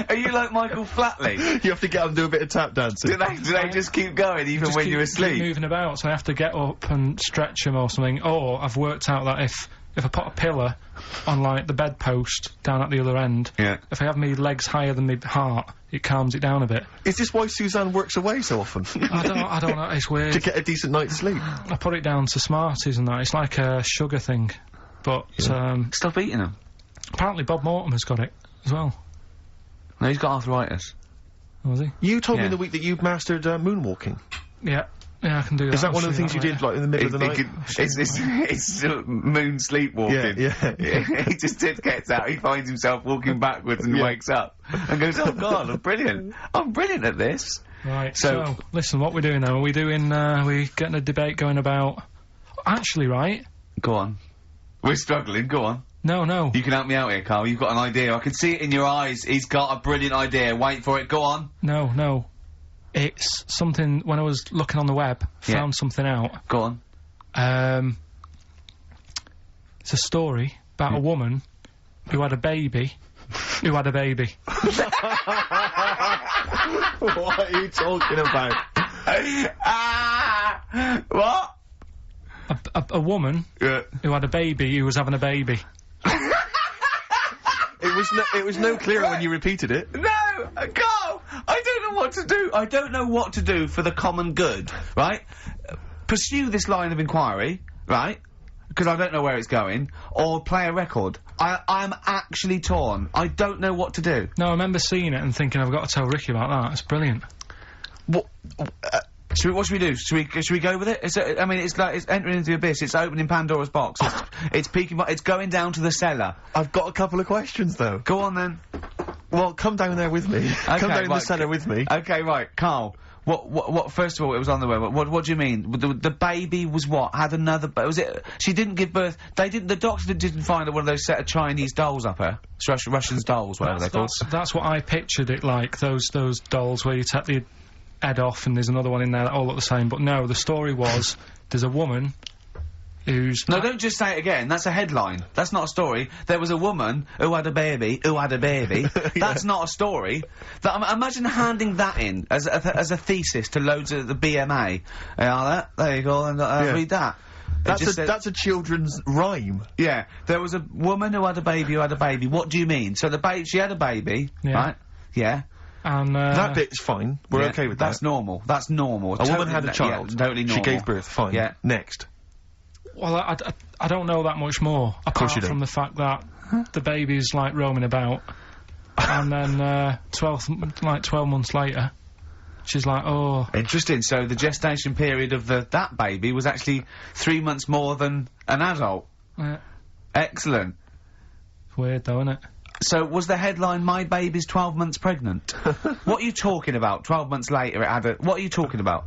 Are you like Michael Flatley? You have to get up and do a bit of tap dancing. Do they just keep going even when you're asleep? Keep moving about, so I have to get up and stretch them or something. Or I've worked out that if I put a pillar on, like, the bedpost down at the other end, if I have my legs higher than my heart, it calms it down a bit. Is this why Suzanne works away so often? I don't know, it's weird. To get a decent night's sleep? I put it down to Smarties and that. It's like a sugar thing. But, Stop eating them. Apparently Bob Mortimer's got it as well. No, he's got arthritis. Was he? You told me the week that you'd mastered moonwalking. Yeah. Yeah, I can do that. Is that one of the things you did, like, in the middle of the night? It's moon sleepwalking. Yeah. He just gets out, he finds himself walking backwards and wakes up. And goes, oh God, I'm brilliant. I'm brilliant at this. Right, so listen, what we're doing now, we getting a debate going about... Actually, right? Go on. We're struggling, go on. No. You can help me out here, Carl. You've got an idea. I can see it in your eyes. He's got a brilliant idea. Wait for it. Go on. No. It's something, when I was looking on the web, found something out. Go on. It's a story about a woman who had a baby. What are you talking about? What? A woman who had a baby who was having a baby. It was no clearer when you repeated it. No! Carl! I don't know what to do. I don't know what to do for the common good, right? Pursue this line of inquiry, right? Because I don't know where it's going. Or play a record. I'm actually torn. I don't know what to do. No, I remember seeing it and thinking, I've got to tell Ricky about that. It's brilliant. What? What should we do? Should we go with it? I mean, it's like, it's entering into the abyss, it's opening Pandora's box, it's peeking, it's going down to the cellar. I've got a couple of questions, though. Go on, then. Well, come down there with me. Come down the cellar with me. Okay, right, Carl. What, first of all, it was on the way, what do you mean? The baby was what? Had another, was it, she didn't give birth, the doctor didn't find one of those set of Chinese dolls up her? Russian dolls, whatever they're called. That's what I pictured it like, those dolls where you take the head off and there's another one in there that all look the same, but no, the story was, there's a woman who's... No, don't just say it again, that's a headline. That's not a story. There was a woman who had a baby, That's not a story. Imagine handing that in as a thesis to loads of the BMA. There you go, and read that. That's a children's rhyme. Yeah, there was a woman who had a baby What do you mean? So she had a baby, right? Yeah. And, that bit's fine. We're okay with that. That's normal. That's normal. A woman had a child. Yeah, totally normal. She gave birth. Fine. Yeah. Next. Well, I don't know that much more, apart from the fact that the baby's, like, roaming about, and then, 12 months later, she's like, oh... Interesting, so the gestation period of that baby was actually 3 months more than an adult. Yeah. Excellent. It's weird, though, isn't it? So, was the headline, my baby's 12 months pregnant? What are you talking about? 12 months later, it had a... What are you talking about?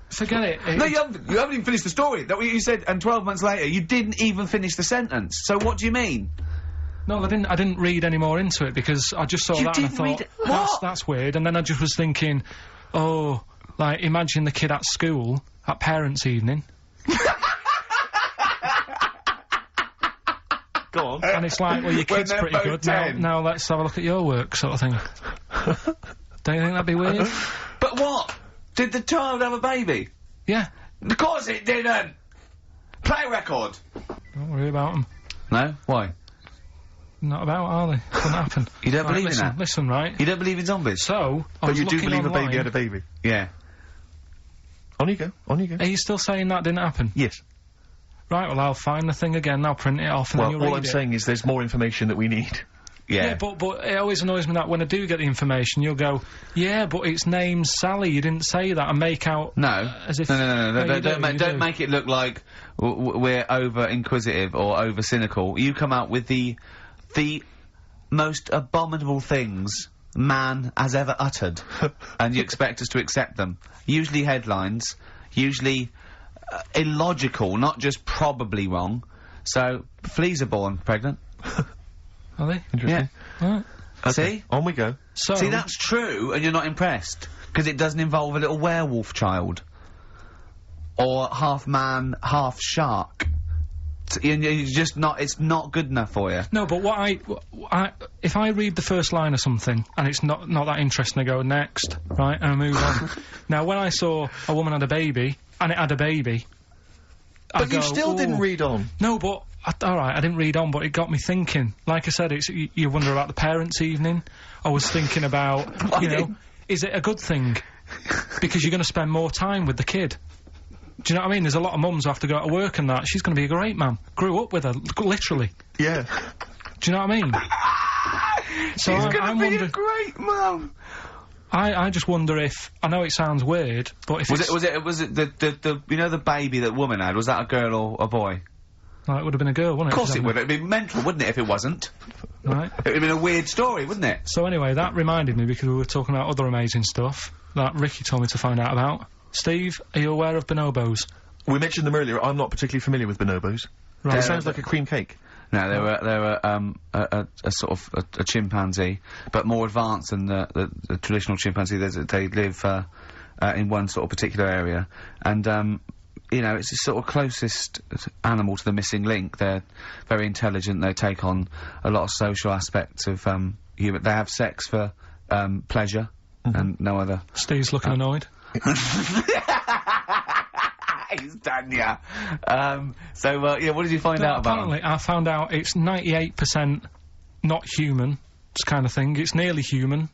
Forget it. No, you haven't even finished the story. That's what you said, and 12 months later, you didn't even finish the sentence. So what do you mean? No, I didn't read any more into it, because I just saw that and I thought, that's weird, and then I just was thinking, oh, like, imagine the kid at school, at parents' evening. Go on. And it's like, well, your kid's pretty good, now let's have a look at your work, sort of thing. Don't you think that'd be weird? But what? Did the child have a baby? Yeah. Of course it didn't! Play record! Don't worry about them. No? Why? Not about, are they? Couldn't happen. You don't believe in that? Listen, right? You don't believe in zombies? So, but you do believe a baby had a baby? Yeah. On you go, on you go. Are you still saying that didn't happen? Yes. Right, well, I'll find the thing again, I'll print it off, and then you'll read it. All I'm saying is there's more information that we need. Yeah, but it always annoys me that when I do get the information, you'll go, yeah, but its name's Sally, you didn't say that, and make out... No. As if... No, don't make it look like we're over-inquisitive or over-cynical. You come out with the most abominable things man has ever uttered, and you expect us to accept them. Usually headlines, usually illogical, not just probably wrong. So, fleas are born pregnant. Are they? Interesting. Yeah. Right. Okay. See? On we go. So... See, that's true, and you're not impressed. Because it doesn't involve a little werewolf child. Or half man, half shark. You're just not... It's not good enough for you. No, but if I read the first line of something, and it's not that interesting, I go, next, right, and I move on. Now, when I saw a woman had a baby, and it had a baby... But you still didn't read on. No, but... Alright, I didn't read on, but it got me thinking. Like I said, you wonder about the parents' evening. I was thinking about, you know, is it a good thing? Because you're going to spend more time with the kid. Do you know what I mean? There's a lot of mums who have to go to work and that. She's going to be a great mum. Grew up with her, literally. Yeah. Do you know what I mean? So she's going to be a great mum. I just wonder if, I know it sounds weird, but if was it the you know the baby that woman had, was that a girl or a boy? Well, it would have been a girl, wouldn't it? Of course it would. It'd be mental, wouldn't it, if it wasn't? Right. It would have been a weird story, wouldn't it? So anyway, that reminded me, because we were talking about other amazing stuff that Ricky told me to find out about. Steve, are you aware of bonobos? We mentioned them earlier. I'm not particularly familiar with bonobos. Right. It sounds like a cream cake. No, they were a sort of a chimpanzee, but more advanced than the traditional chimpanzee. They live in one sort of particular area, and you know, it's the sort of closest animal to the missing link. They're very intelligent. They take on a lot of social aspects of human. They have sex for pleasure and no other. Steve's looking annoyed. He's done ya. Yeah, what did you find out about them? Apparently, I found out it's 98% not human, this kind of thing. It's nearly human,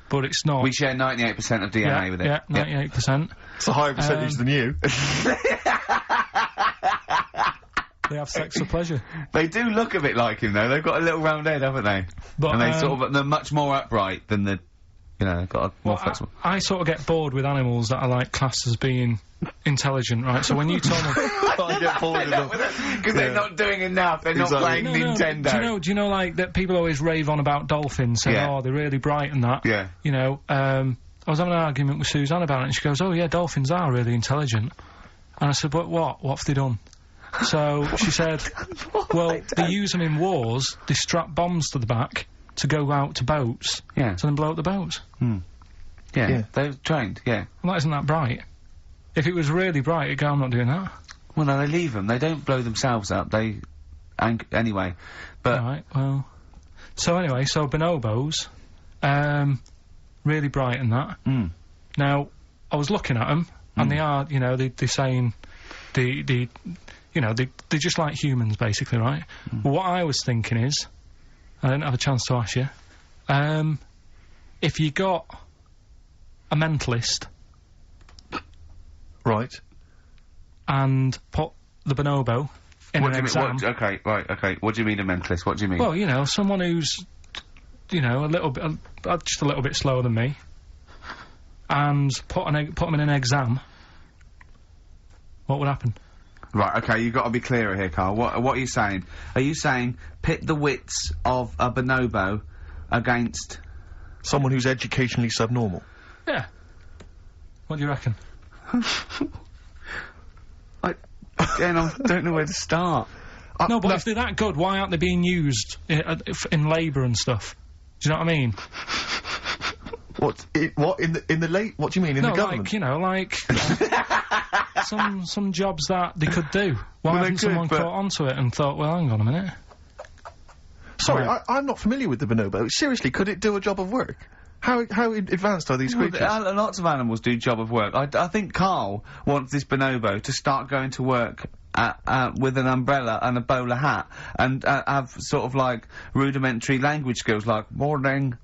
but it's not. We share 98% of DNA with it. Yeah, 98%. It's a higher percentage than you. They have sex for pleasure. They do look a bit like him, though. They've got a little round head, haven't they? But, and they're much more upright than the you know, got a more flexible. I sort of get bored with animals that are, like, classed as being intelligent, right? So when you told me... I get bored with them. Because they're not doing enough, they're not playing Nintendo. Do you know, like, that people always rave on about dolphins, saying, oh, they're really bright and that? Yeah. You know, I was having an argument with Suzanne about it, and she goes, oh, yeah, dolphins are really intelligent. And I said, but what? What have they done? So she said, well, they use them in wars, they strap bombs to the back to go out to boats, to then blow up the boats. Yeah, they're trained, Well, that isn't that bright. If it was really bright, it'd go, I'm not doing that. Well, no, they leave them. They don't blow themselves up. They... anyway, but... Right, well... So anyway, so bonobos, really bright and that. Now, I was looking at them, and they are, you know, they're saying... you know, they're just like humans, basically, right? Well, what I was thinking is... I didn't have a chance to ask you. If you got a mentalist... Right. And put the bonobo in an exam... Okay, what do you mean a mentalist? What do you mean? Well, you know, someone who's, you know, a little bit... just a little bit slower than me. And put them in an exam... What would happen? Right, okay, you've got to be clearer here, Karl. What are you saying? Are you saying pit the wits of a bonobo against... Someone who's educationally subnormal? Yeah. What do you reckon? Again, I don't know where to start. No, but if they're that good, why aren't they being used in labour and stuff? Do you know what I mean? What in the late? What do you mean in the government? Like, you know, like some jobs that they could do. Why hasn't someone caught onto it and thought, well, hang on a minute? Sorry, I'm not familiar with the bonobo. Seriously, could it do a job of work? How advanced are these creatures? Lots of animals do job of work. I think Karl wants this bonobo to start going to work with an umbrella and a bowler hat and have sort of like rudimentary language skills like morning,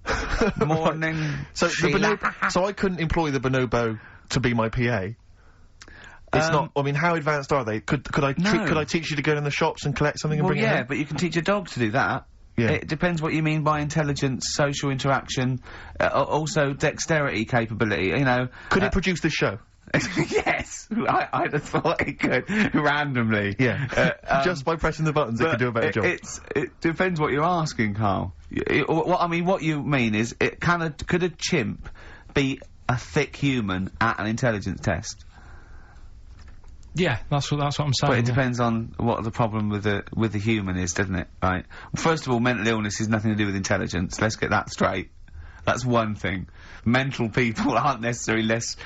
morning. So the bonobo. So I couldn't employ the bonobo to be my PA. It's not. I mean, how advanced are they? Could I teach you to go in the shops and collect something and bring it home? Yeah, but you can teach a dog to do that. Yeah. It depends what you mean by intelligence, social interaction, also dexterity capability, you know. Could it produce this show? Yes! I'd have thought it could, randomly. Yeah. Just by pressing the buttons, it could do a better job. It depends what you're asking, Karl. What you mean is, could a chimp be a thick human at an intelligence test? Yeah, that's what I'm saying. But it depends on what the problem with the human is, doesn't it? Right. First of all, mental illness has nothing to do with intelligence. Let's get that straight. That's one thing. Mental people aren't necessarily less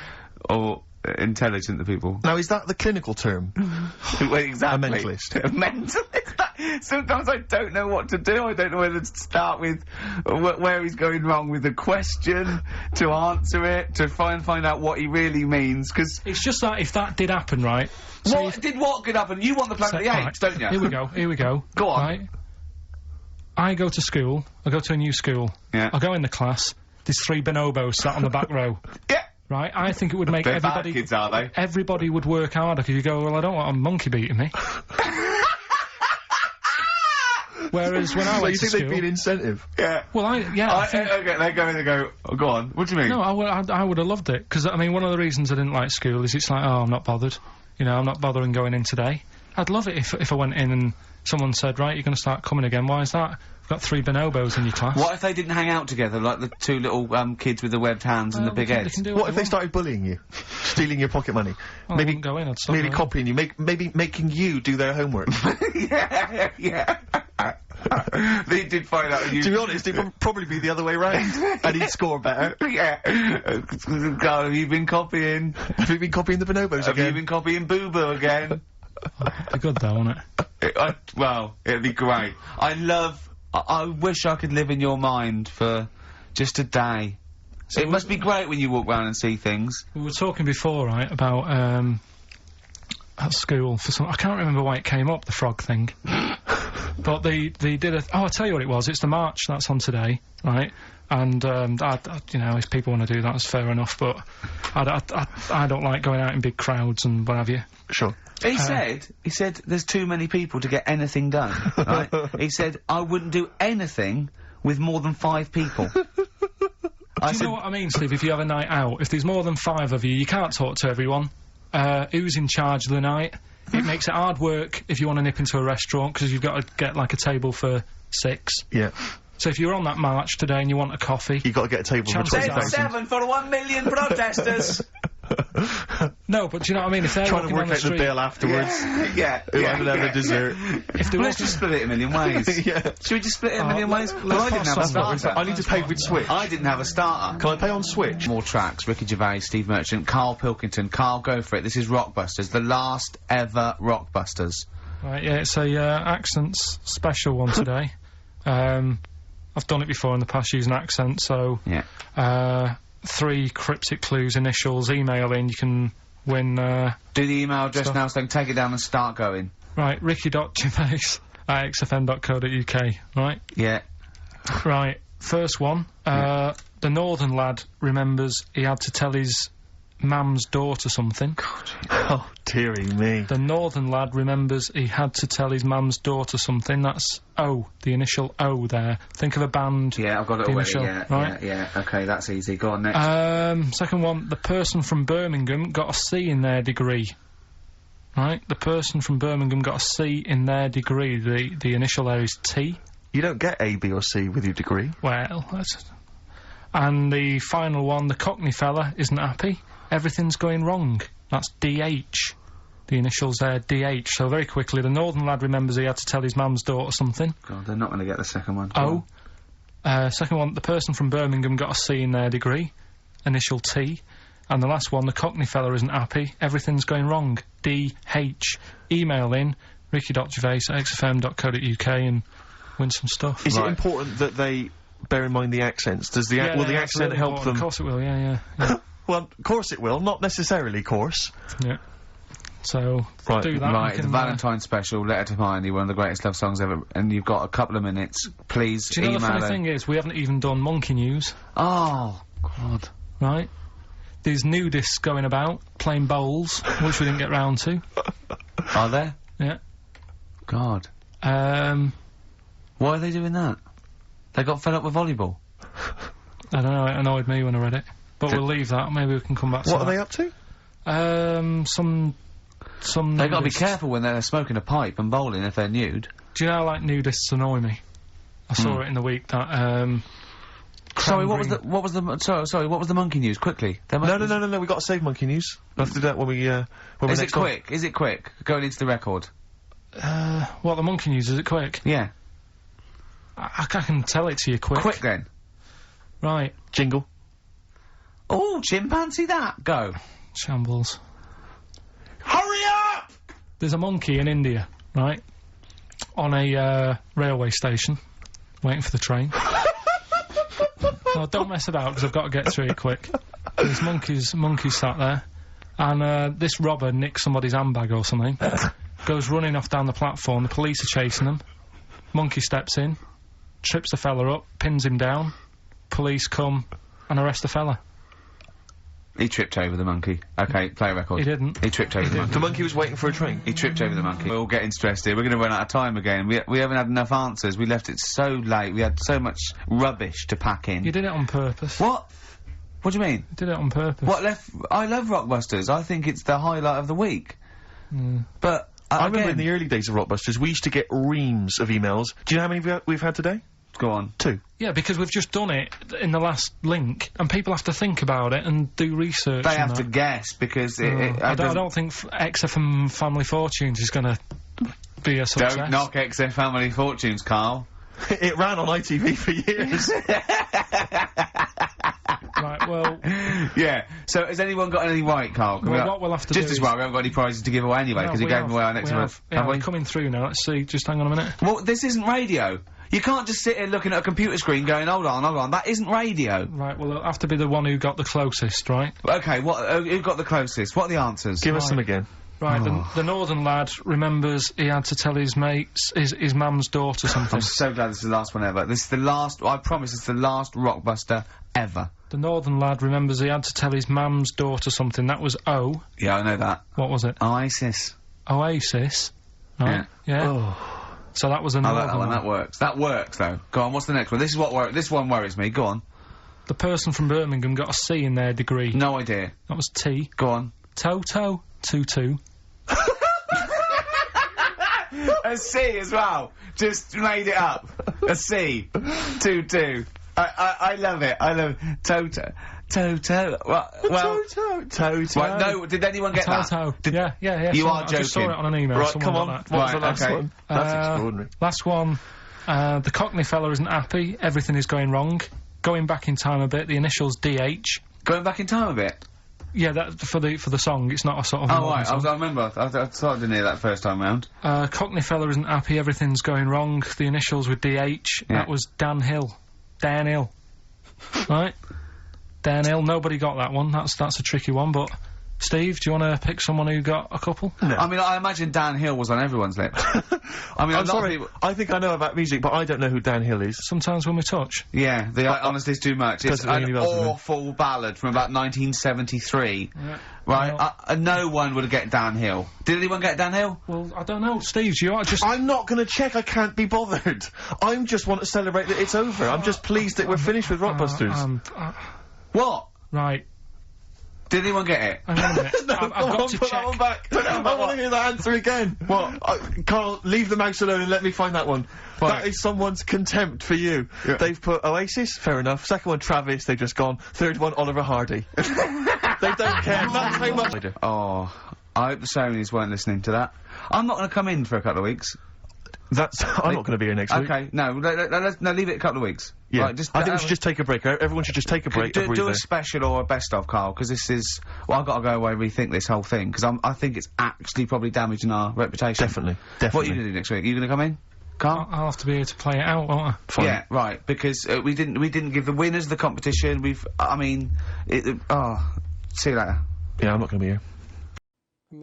or intelligent than people. Now, is that the clinical term? Well, exactly. A mentalist. A mentalist. Sometimes I don't know what to do. I don't know whether to start with where he's going wrong with the question, to answer it, to find out what he really means, because... It's just that if that did happen, right... What could happen? You want the Planet of the Apes, don't you? Here we go. Go on. Right? I go to school. I go to a new school. Yeah. I go in the class. There's 3 bonobos sat on the back row. Yeah. Right? I think it would make everybody... They're bad kids, are they? Everybody would work harder, because you go, well, I don't want a monkey beating me. Whereas when I went to school... So you think they'd be an incentive? Yeah. Well, I think... Okay, they go, oh, go on, what do you mean? No, I would have loved it, because, I mean, one of the reasons I didn't like school is it's like, oh, I'm not bothered. You know, I'm not bothering going in today. I'd love it if I went in and someone said, right, you're going to start coming again. Why is that? We've got 3 bonobos in your class. What if they didn't hang out together, like the 2 little kids with the webbed hands and the big heads? What if they started bullying you? Stealing your pocket money? Well, maybe go in, maybe copying you, maybe making you do their homework. Yeah. They did find out. To be honest, it would probably be the other way round. And he'd score better. Yeah. God, have you been copying? Have you been copying the bonobos again? Have you been copying Boo Boo again? It'd be good though, wouldn't it? Well, it'd be great. I wish I could live in your mind for just a day. So it must be great when you walk around and see things. We were talking before, right, about, at school for some... I can't remember why it came up, the frog thing. But they did a... Oh, I'll tell you what it was. It's the march that's on today, right? And, you know, if people want to do that, that's fair enough, but I don't like going out in big crowds and what have you. Sure. He said there's too many people to get anything done, right? He said, I wouldn't do anything with more than 5 people. Do you know what I mean, Steve? If you have a night out, if there's more than 5 of you, you can't talk to everyone. Who's in charge of the night? It makes it hard work if you want to nip into a restaurant, because you've got to get, like, a table for 6. Yeah. So if you're on that march today and you want a coffee... You've got to get a table for 20,000. 7 for 1 million protesters! No, but do you know what I mean? If they're trying to work out the bill afterwards. Yeah. Have a dessert. If they Let's just split it a million ways. Yeah. Should we just split it a million ways? let's I didn't have a starter. I need to pay with Switch. I didn't have a starter. Can I pay on Switch? More tracks. Ricky Gervais, Steve Merchant, Karl Pilkington. Karl, go for it. This is Rockbusters, the last ever Rockbusters. Right, yeah, it's a accents special one today. I've done it before in the past using accent, so... Yeah. 3 cryptic clues, initials, email in, you can win, Do the email address now, so take it down and start going. Right, ricky.gervais@xfm.co.uk, right? Yeah. Right, first one, the northern lad remembers he had to tell his mum's daughter something. Oh, dearie me. The northern lad remembers he had to tell his mum's daughter something. That's O, the initial O there. Think of a band. Yeah, I've got it the already, initial, yeah, right? yeah. Okay, that's easy. Go on, next. Second one, the person from Birmingham got a C in their degree. Right? The person from Birmingham got a C in their degree. The initial there is T. You don't get A, B or C with your degree. Well, that's... And the final one, the Cockney fella isn't happy. Everything's going wrong. That's DH. The initials there, DH. So very quickly, the northern lad remembers he had to tell his mum's daughter something. God, they're not going to get the second one. O. Second one, the person from Birmingham got a C in their degree. Initial T. And the last one, the Cockney fella isn't happy. Everything's going wrong. DH. Email in, ricky.gervais@xfm.co.uk and win some stuff. Is it important that they bear in mind the accents? Does the will the accent really help them? Of course it will, yeah. Well, of course it will. Not necessarily, course. Yeah. So, right. do that. Right, the Valentine special, Letter to Hermione, one of the greatest love songs ever, and you've got a couple of minutes. Please do you know email the funny thing is, we haven't even done monkey news. Oh, God. Right? There's nudists going about, playing bowls, which we didn't get round to. Are there? Yeah. God. Why are they doing that? They got fed up with volleyball? I don't know, it annoyed me when I read it. But we'll leave that, maybe we can come back to that. What are they up to? Some They've got to be careful when they're smoking a pipe and bowling if they're nude. Do you know how, like, nudists annoy me? I saw it in the week that, Sorry, what was the monkey news? Quickly. No, we got to save monkey news. We'll have to do that when we, Is it quick? Is it quick? Going into the record? What, the monkey news, is it quick? Yeah. I can tell it to you quick. Quick, then. Right. Jingle. Oh, chimpanzee that! Go. Shambles. Hurry up! There's a monkey in India, right? On a, railway station. Waiting for the train. No, don't mess about, because I've got to get through it quick. There's monkeys sat there. And, this robber nicks somebody's handbag or something. Goes running off down the platform. The police are chasing him. Monkey steps in. Trips the fella up. Pins him down. Police come and arrest the fella. He tripped over the monkey. Okay, play a record. He didn't. He tripped over the monkey. The monkey was waiting for a train. He tripped over the monkey. We're all getting stressed here. We're going to run out of time again. We haven't had enough answers. We left it so late. We had so much rubbish to pack in. You did it on purpose. What? What do you mean? You did it on purpose. What left? I love Rockbusters. I think it's the highlight of the week. But I remember in the early days of Rockbusters, we used to get reams of emails. Do you know how many we've had today? Go on. 2. Yeah, because we've just done it in the last link, and people have to think about it and do research. They have to guess, because I don't think XFM Family Fortunes is going to be a success. Don't knock XFM Family Fortunes, Karl. It ran on ITV for years. Right, well... Yeah, so has anyone got any right, Karl? Well, what we'll have to just as well, we haven't got any prizes to give away anyway, because he gave them away our next month. Yeah, we're coming through now. Let's see, just hang on a minute. Well, this isn't radio. You can't just sit here looking at a computer screen going, hold on, that isn't radio. Right, well, it'll have to be the one who got the closest, right? Okay, who got the closest? What are the answers? Give us them again. Right, the northern lad remembers he had to tell his mates, his mum's daughter something. I'm so glad this is the last one ever. This is the last, I promise it's the last Rockbuster ever. The northern lad remembers he had to tell his mum's daughter something. That was O. Yeah, I know that. What was it? Oasis. Oasis. Right. Yeah. Oh. So that was a northern one. That works. That works, though. Go on, what's the next one? This one worries me. Go on. The person from Birmingham got a C in their degree. No idea. That was T. Go on. Toto. Tutu. A C as well. Just made it up. A C. 2-2. I love it. I love it. Toto. Well, Toto. right, no, did anyone get Toto. that? Yeah. You are I just saw joking. it on an email. Right, Someone come on. got that. What was the Right, last okay. one? That's extraordinary. Last one. The Cockney fella isn't happy. Everything is going wrong. Going back in time a bit. The initials DH. Going back in time a bit? Yeah, that for the song. It's not a sort of. Oh, right. I remember. I thought I didn't hear that first time round. Cockney fella isn't happy. Everything's going wrong. The initials with DH. Yeah. That was Dan Hill. Dan Hill. Right. Dan Hill. Nobody got that one. That's a tricky one. But Steve, do you want to pick someone who got a couple? No. I mean, I imagine Dan Hill was on everyone's lips. I mean, I'm sorry. I think I know about music, but I don't know who Dan Hill is. Sometimes when we touch. Yeah, honestly, it's too much. It's Doesn't ring any an bells with me. awful ballad from about 1973. Yeah. Right? No one would get Dan Hill. Did anyone get Dan Hill? Well, I don't know, Steve. You are just. I'm not going to check. I can't be bothered. I just want to celebrate that it's over. I'm just pleased that we're finished with Rockbusters. What? Right. Did anyone get it? Hang on a minute. No, I've come got on, to put check. that one back. I want to hear that answer again. What? Carl, leave the mouse alone and let me find that one. Right. That is someone's contempt for you. Yeah. They've put Oasis, fair enough. Second one, Travis, they've just gone. Third one, Oliver Hardy. They don't care. That's how much I do. Oh, I hope the Sonys weren't listening to that. I'm not going to come in for a couple of weeks. I'm not going to be here next week. Okay, no, leave it a couple of weeks. Yeah, Right, I think we should just take a break. Everyone should just take a break. do a special or a best of, Carl, because this is. Well, I've got to go away and rethink this whole thing because I think it's actually probably damaging our reputation. Definitely. What are you going to do next week? Are you going to come in, Carl? I'll have to be here to play it out, won't I? Fine. Yeah, right. Because we didn't give the winners of the competition. I mean, see you later. Yeah, I'm not going to be here. I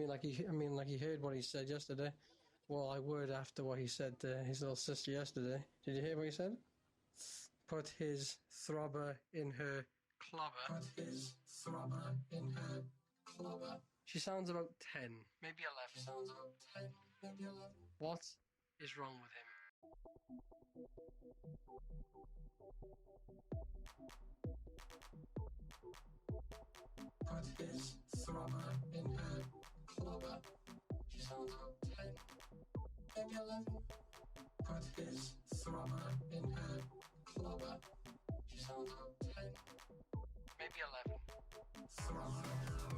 mean, like he heard what he said yesterday. Well, I would after what he said to his little sister yesterday. Did you hear what he said? Put his throbber in her clobber. Put his throbber in her clobber. She sounds about 10, maybe 11. She sounds about 10, maybe 11. What is wrong with him? Put his throbber in her clobber. She sounds about 10, maybe 11.